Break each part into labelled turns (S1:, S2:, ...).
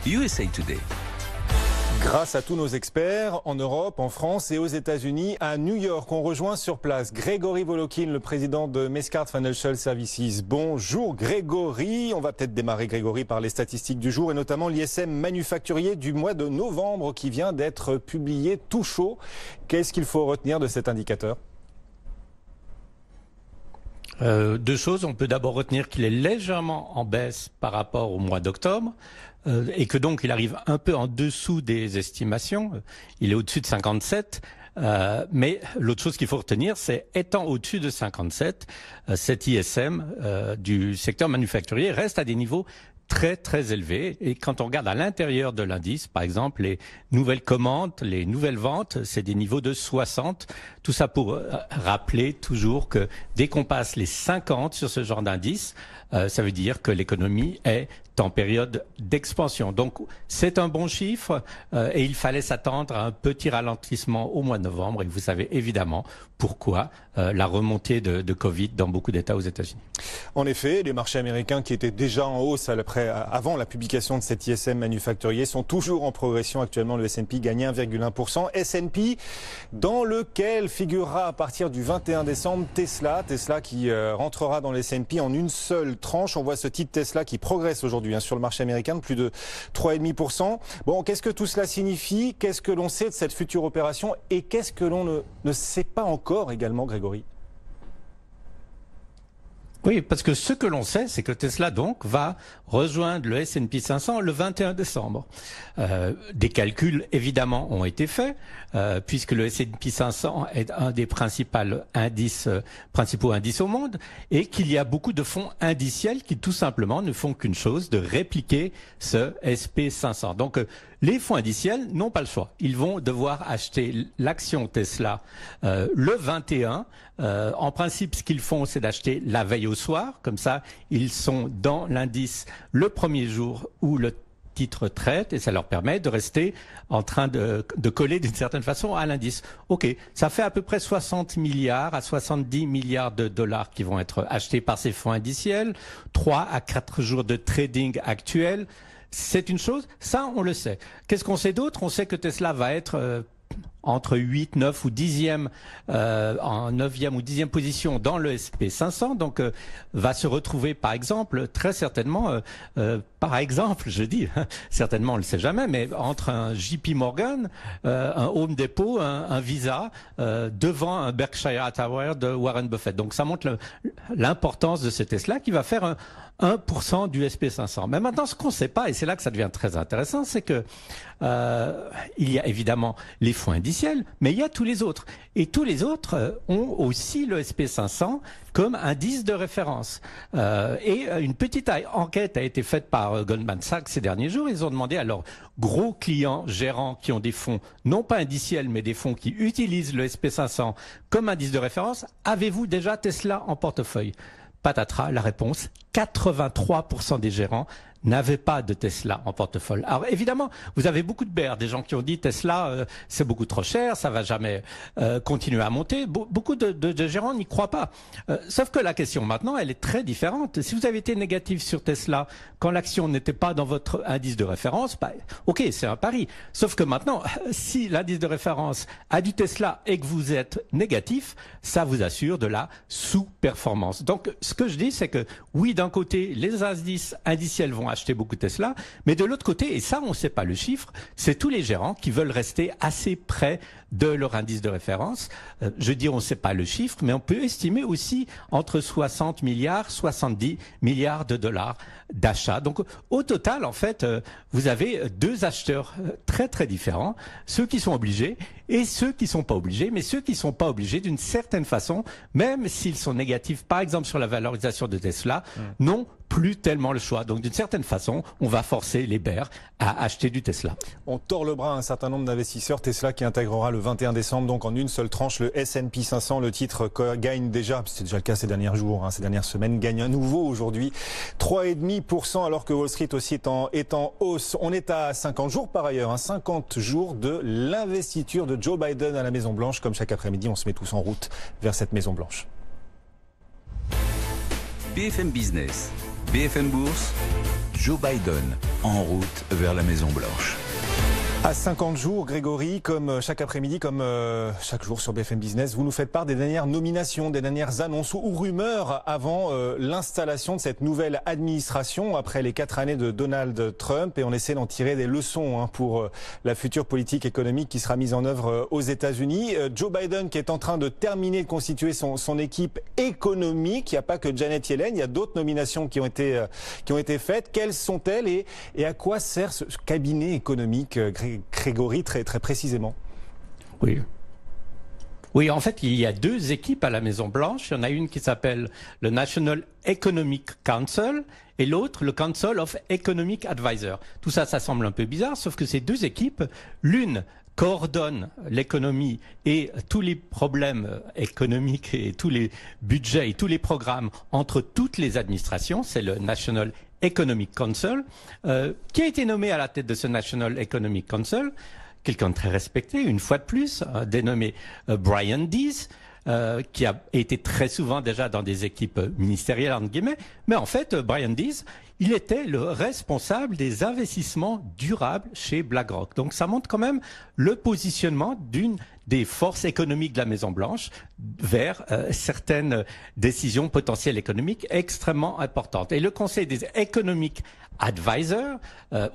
S1: USA Today.
S2: Grâce à tous nos experts, en Europe, en France et aux États-Unis, à New York, on rejoint sur place Grégory Volokin, le président de Mescart Financial Services. Bonjour Grégory, on va peut-être démarrer Grégory par les statistiques du jour et notamment l'ISM manufacturier du mois de novembre qui vient d'être publié tout chaud. Qu'est-ce qu'il faut retenir de cet indicateur ?
S3: Deux choses. On peut d'abord retenir qu'il est légèrement en baisse par rapport au mois d'octobre et que donc il arrive un peu en dessous des estimations. Il est au-dessus de 57. Mais l'autre chose qu'il faut retenir, c'est étant au-dessus de 57, cet ISM du secteur manufacturier reste à des niveaux très très élevé. Et quand on regarde à l'intérieur de l'indice, par exemple, les nouvelles commandes, les nouvelles ventes, c'est des niveaux de 60. Tout ça pour rappeler toujours que dès qu'on passe les 50 sur ce genre d'indice, ça veut dire que l'économie est en période d'expansion. Donc c'est un bon chiffre et il fallait s'attendre à un petit ralentissement au mois de novembre. Et vous savez évidemment pourquoi la remontée de Covid dans beaucoup d'États aux États-Unis.
S2: En effet, les marchés américains qui étaient déjà en hausse avant la publication de cet ISM manufacturier sont toujours en progression. Actuellement, le S&P gagne 1,1%. S&P dans lequel figurera à partir du 21 décembre Tesla qui rentrera dans le S&P en une seule tranche. On voit ce titre Tesla qui progresse aujourd'hui sur le marché américain de plus de 3,5%. Bon, qu'est-ce que tout cela signifie? Qu'est-ce que l'on sait de cette future opération? Et qu'est-ce que l'on ne sait pas encore également, Grégory?
S3: Oui, parce que ce que l'on sait, c'est que Tesla donc va rejoindre le S&P 500 le 21 décembre. Des calculs évidemment ont été faits, puisque le S&P 500 est un des principaux indices au monde, et qu'il y a beaucoup de fonds indiciels qui tout simplement ne font qu'une chose, de répliquer ce SP 500. Donc les fonds indiciels n'ont pas le choix. Ils vont devoir acheter l'action Tesla le 21. En principe, ce qu'ils font, c'est d'acheter la veille au soir. Comme ça, ils sont dans l'indice le premier jour où le titre traite et ça leur permet de rester en train de coller d'une certaine façon à l'indice. Ok, ça fait à peu près 60 milliards à 70 milliards de dollars qui vont être achetés par ces fonds indiciels. 3 à 4 jours de trading actuel. C'est une chose, ça on le sait. Qu'est-ce qu'on sait d'autre? On sait que Tesla va être entre 8, 9 ou 10e, en 9e ou 10e position dans le SP 500, donc va se retrouver par exemple, très certainement, par exemple, je dis, certainement on ne le sait jamais, mais entre un JP Morgan, un Home Depot, un Visa, devant un Berkshire Hathaway de Warren Buffett. Donc ça montre l'importance de ce Tesla qui va faire 1% du SP 500. Mais maintenant, ce qu'on ne sait pas, et c'est là que ça devient très intéressant, c'est que il y a évidemment les fonds indiciels, mais il y a tous les autres. Et tous les autres ont aussi le SP 500 comme indice de référence. Et une petite enquête a été faite par Goldman Sachs ces derniers jours. Ils ont demandé à leurs gros clients gérants qui ont des fonds, non pas indiciels, mais des fonds qui utilisent le SP 500 comme indice de référence, avez-vous déjà Tesla en portefeuille? Patatras, la réponse, 83% des gérants n'avaient pas de Tesla en portefeuille. Alors évidemment, vous avez beaucoup de bears, des gens qui ont dit Tesla, c'est beaucoup trop cher, ça va jamais continuer à monter. Beaucoup de gérants n'y croient pas. Sauf que la question maintenant, elle est très différente. Si vous avez été négatif sur Tesla quand l'action n'était pas dans votre indice de référence, bah, ok, c'est un pari. Sauf que maintenant, si l'indice de référence a du Tesla et que vous êtes négatif, ça vous assure de la sous-performance. Donc ce que je dis, c'est que oui, d'un côté, les indices indiciels vont acheter beaucoup de Tesla, mais de l'autre côté, et ça on ne sait pas le chiffre, c'est tous les gérants qui veulent rester assez près de leur indice de référence. Je dis on ne sait pas le chiffre, mais on peut estimer aussi entre 60 milliards, 70 milliards de dollars d'achat. Donc au total, en fait, vous avez deux acheteurs très très différents, ceux qui sont obligés et ceux qui sont pas obligés, mais ceux qui sont pas obligés d'une certaine façon, même s'ils sont négatifs, par exemple sur la valorisation de Tesla, n'ont plus tellement le choix. Donc d'une certaine façon, on va forcer les bears à acheter du Tesla.
S2: On tord le bras à un certain nombre d'investisseurs. Tesla qui intégrera le 21 décembre, donc en une seule tranche, le S&P 500. Le titre gagne déjà, c'est déjà le cas ces derniers jours, ces dernières semaines, gagne à nouveau aujourd'hui 3,5%, alors que Wall Street aussi est en hausse. On est à 50 jours par ailleurs, 50 jours de l'investiture de Joe Biden à la Maison Blanche. Comme chaque après-midi, on se met tous en route vers cette Maison Blanche.
S1: BFM Business, BFM Bourse, Joe Biden en route vers la Maison-Blanche.
S2: À 50 jours, Grégory, comme chaque après-midi, comme chaque jour sur BFM Business, vous nous faites part des dernières nominations, des dernières annonces ou rumeurs avant l'installation de cette nouvelle administration après les 4 années de Donald Trump. Et on essaie d'en tirer des leçons pour la future politique économique qui sera mise en œuvre aux États-Unis. Joe Biden qui est en train de terminer de constituer son équipe économique. Il n'y a pas que Janet Yellen, il y a d'autres nominations qui ont été faites. Quelles sont-elles et à quoi sert ce cabinet économique, Grégory, très précisément?
S3: Oui, en fait, il y a 2 équipes à la Maison-Blanche. Il y en a une qui s'appelle le National Economic Council et l'autre, le Council of Economic Advisors. Tout ça, ça semble un peu bizarre, sauf que ces 2 équipes, l'une coordonne l'économie et tous les problèmes économiques et tous les budgets et tous les programmes entre toutes les administrations. C'est le National Economic Council, qui a été nommé à la tête de ce National Economic Council, quelqu'un de très respecté, une fois de plus, dénommé Brian Deese, qui a été très souvent déjà dans des équipes ministérielles, entre guillemets. Mais en fait, Brian Deese, il était le responsable des investissements durables chez BlackRock. Donc ça montre quand même le positionnement d'une des forces économiques de la Maison-Blanche vers certaines décisions potentielles économiques extrêmement importantes. Et le Conseil des Economic Advisors,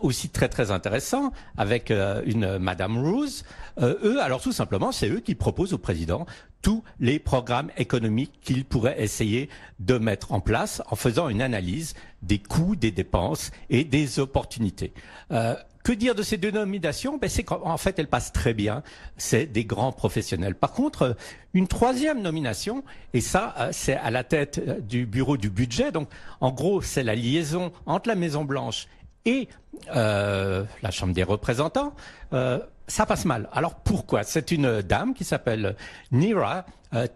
S3: aussi très intéressant, avec une Madame Rose, eux, alors tout simplement, c'est eux qui proposent au président tous les programmes économiques qu'il pourrait essayer de mettre en place en faisant une analyse des coûts, des dépenses et des opportunités. Que dire de ces 2 nominations? C'est qu'en fait, elles passent très bien. C'est des grands professionnels. Par contre, une 3e nomination, et ça, c'est à la tête du bureau du budget. Donc, en gros, c'est la liaison entre la Maison-Blanche et la Chambre des représentants. Ça passe mal. Alors pourquoi? C'est une dame qui s'appelle Neera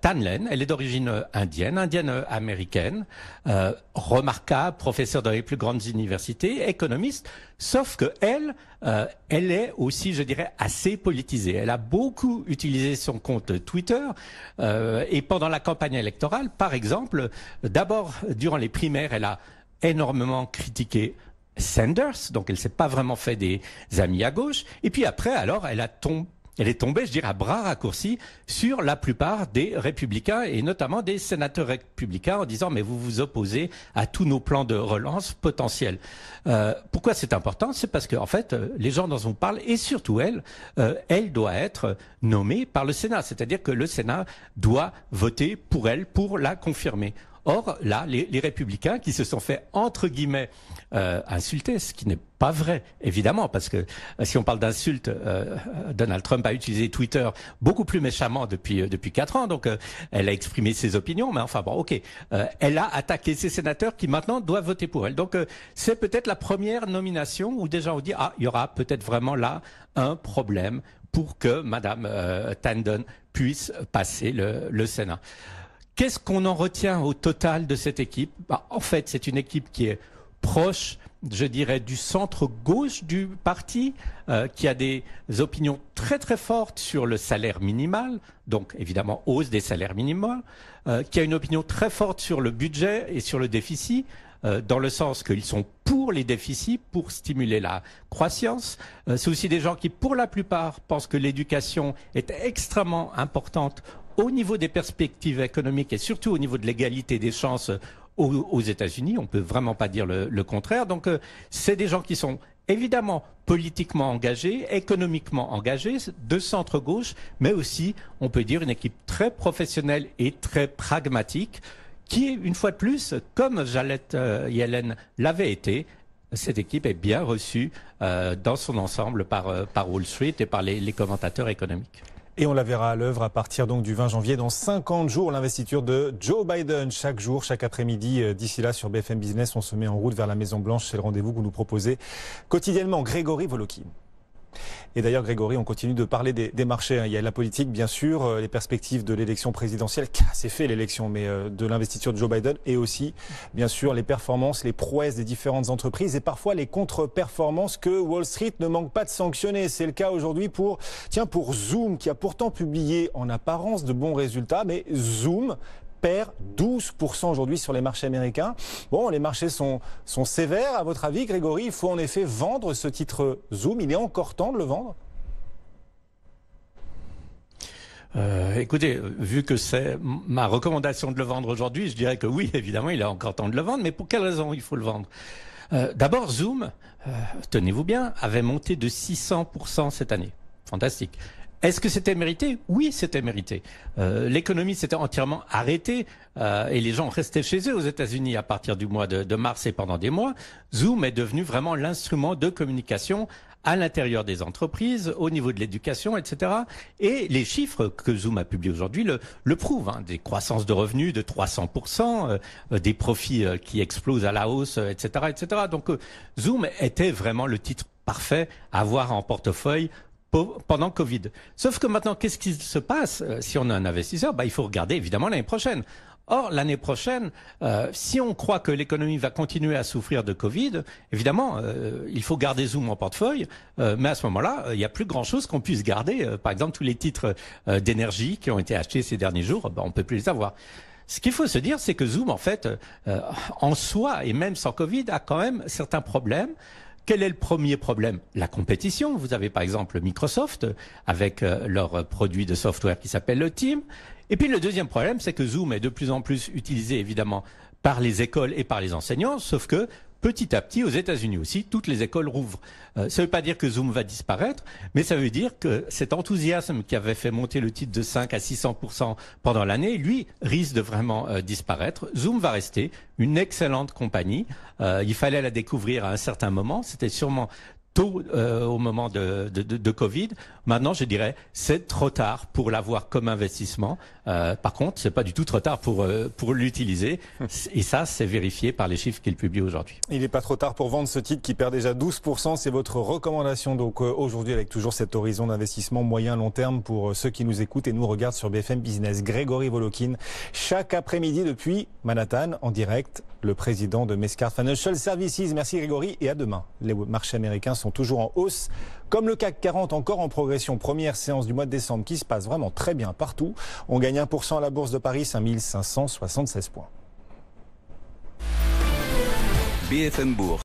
S3: Tanden. Elle est d'origine indienne-américaine, remarquable, professeure dans les plus grandes universités, économiste, sauf que elle est aussi, je dirais, assez politisée. Elle a beaucoup utilisé son compte Twitter et pendant la campagne électorale, par exemple, d'abord, durant les primaires, elle a énormément critiqué Sanders, donc elle s'est pas vraiment fait des amis à gauche. Et puis après, alors, elle est tombée, je dirais, à bras raccourcis sur la plupart des républicains et notamment des sénateurs républicains en disant mais vous vous opposez à tous nos plans de relance potentiels. Pourquoi c'est important? C'est parce que en fait, les gens dont on parle et surtout elle doit être nommée par le Sénat, c'est-à-dire que le Sénat doit voter pour elle pour la confirmer. Or, là, les républicains qui se sont fait, entre guillemets, insulter, ce qui n'est pas vrai, évidemment, parce que si on parle d'insultes, Donald Trump a utilisé Twitter beaucoup plus méchamment depuis 4 ans, donc elle a exprimé ses opinions, mais enfin bon, ok, elle a attaqué ses sénateurs qui maintenant doivent voter pour elle. Donc c'est peut-être la première nomination où déjà on dit, il y aura peut-être vraiment là un problème pour que Madame Tanden puisse passer le Sénat. Qu'est-ce qu'on en retient au total de cette équipe? En fait, c'est une équipe qui est proche, je dirais, du centre-gauche du parti, qui a des opinions très fortes sur le salaire minimal, donc évidemment hausse des salaires minimaux, qui a une opinion très forte sur le budget et sur le déficit, dans le sens qu'ils sont pour les déficits, pour stimuler la croissance. C'est aussi des gens qui, pour la plupart, pensent que l'éducation est extrêmement importante au niveau des perspectives économiques et surtout au niveau de l'égalité des chances aux États-Unis. On ne peut vraiment pas dire le contraire. Donc, c'est des gens qui sont évidemment politiquement engagés, économiquement engagés, de centre-gauche, mais aussi, on peut dire, une équipe très professionnelle et très pragmatique qui, une fois de plus, comme Janet Yellen l'avait été, cette équipe est bien reçue dans son ensemble par Wall Street et par les commentateurs économiques.
S2: Et on la verra à l'œuvre à partir donc du 20 janvier, dans 50 jours, l'investiture de Joe Biden. Chaque jour, chaque après-midi, d'ici là sur BFM Business, on se met en route vers la Maison-Blanche. C'est le rendez-vous que vous nous proposez quotidiennement. Grégory Volokin. Et d'ailleurs, Grégory, on continue de parler des marchés. Il y a la politique, bien sûr, les perspectives de l'élection présidentielle, c'est fait l'élection, mais de l'investiture de Joe Biden, et aussi, bien sûr, les performances, les prouesses des différentes entreprises et parfois les contre-performances que Wall Street ne manque pas de sanctionner. C'est le cas aujourd'hui pour Zoom, qui a pourtant publié en apparence de bons résultats, mais Zoom perd 12% aujourd'hui sur les marchés américains. Bon, les marchés sont sévères. À votre avis, Grégory, il faut en effet vendre ce titre Zoom. Il est encore temps de le vendre?
S3: Écoutez, vu que c'est ma recommandation de le vendre aujourd'hui, je dirais que oui, évidemment, il est encore temps de le vendre. Mais pour quelle raison il faut le vendre? D'abord, Zoom, tenez-vous bien, avait monté de 600% cette année. Fantastique. Est-ce que c'était mérité? Oui, c'était mérité. L'économie s'était entièrement arrêtée et les gens restaient chez eux aux États-Unis à partir du mois de mars et pendant des mois. Zoom est devenu vraiment l'instrument de communication à l'intérieur des entreprises, au niveau de l'éducation, etc. Et les chiffres que Zoom a publiés aujourd'hui le prouvent. Hein. Des croissances de revenus de 300%, des profits qui explosent à la hausse, etc., etc. Donc Zoom était vraiment le titre parfait à avoir en portefeuille pendant Covid. Sauf que maintenant, qu'est-ce qui se passe si on est un investisseur? Il faut regarder évidemment l'année prochaine. Or, l'année prochaine, si on croit que l'économie va continuer à souffrir de Covid, évidemment, il faut garder Zoom en portefeuille, mais à ce moment-là, il n'y a plus grand-chose qu'on puisse garder. Par exemple, tous les titres d'énergie qui ont été achetés ces derniers jours, on ne peut plus les avoir. Ce qu'il faut se dire, c'est que Zoom, en fait, en soi, et même sans Covid, a quand même certains problèmes. Quel est le premier problème? La compétition. Vous avez par exemple Microsoft avec leur produit de software qui s'appelle le Teams. Et puis le deuxième problème, c'est que Zoom est de plus en plus utilisé évidemment par les écoles et par les enseignants, sauf que petit à petit, aux États-Unis aussi, toutes les écoles rouvrent. Ça ne veut pas dire que Zoom va disparaître, mais ça veut dire que cet enthousiasme qui avait fait monter le titre de 5 à 600% pendant l'année, lui, risque de vraiment disparaître. Zoom va rester une excellente compagnie. Il fallait la découvrir à un certain moment. C'était sûrement tôt au moment de Covid. Maintenant, je dirais, c'est trop tard pour l'avoir comme investissement. Par contre, c'est pas du tout trop tard pour l'utiliser. Et ça, c'est vérifié par les chiffres qu'il publie aujourd'hui.
S2: Il n'est pas trop tard pour vendre ce titre qui perd déjà 12%. C'est votre recommandation donc aujourd'hui avec toujours cet horizon d'investissement moyen-long terme pour ceux qui nous écoutent et nous regardent sur BFM Business. Grégory Volokin, chaque après-midi depuis Manhattan, en direct, le président de Mescart Financial Services. Merci Grégory et à demain. Les marchés américains sont toujours en hausse, comme le CAC 40 encore en progression. Première séance du mois de décembre qui se passe vraiment très bien partout. On gagne 1% à la Bourse de Paris, 5576 points.
S1: BFM Bourse.